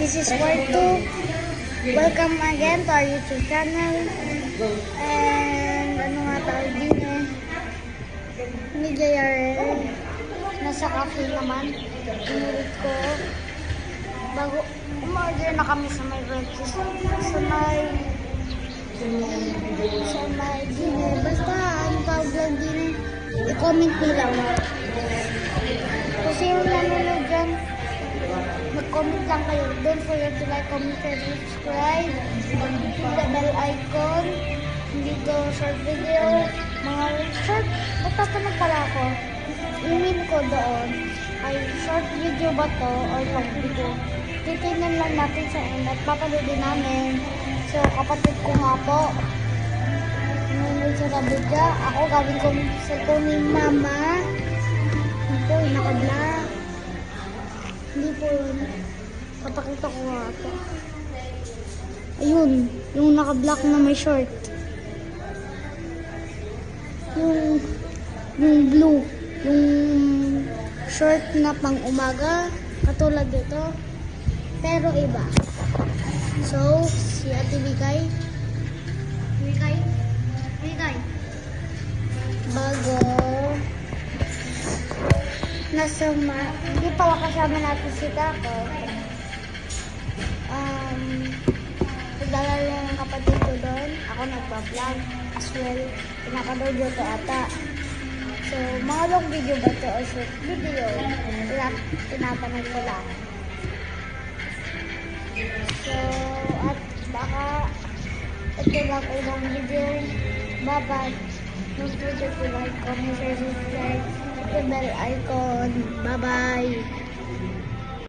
This is part 2. Welcome again to our YouTube channel. And ano nga tawag din ni JRL. Nasa cafe naman. Inulit ko. Bago umorder na kami sa may breakfast. Sa may dinner. Basta ang tawag lang din i-comment nila. Kasi yung nanonood dyan, mag-comment lang kayo. Don't forget to like, comment, and subscribe. Hit the bell icon. Dito, short video. Mga short, magtatanong pala ako. I-mean ko doon ay short video ba to or long video. Titignan lang natin sa end at papanoodin namin. So, kapatid ko nga po. Nanonood sa Rabidya. Ako gawin ko sa ito ni Mama. Ito, naka-vlog. Hindi po yun. Papakita ko nga ito. Ayun, yung naka-black na may short. Yung blue. Yung short na pang umaga. Katulad dito. Pero iba. So, si Ate Bikay. Bikay. Bago. Hindi pa kasama natin si Taco. Nagdala lang ng kapatid ko doon. Ako nagpa-vlog as well. Pinapanood ko ito ata. So, mga long video ba ito or short video? Pinapanood ko lang. So, at baka ito lang ulang video. Bye-bye. Don't forget to like, comment, share, subscribe. Hit the bell icon. Bye-bye.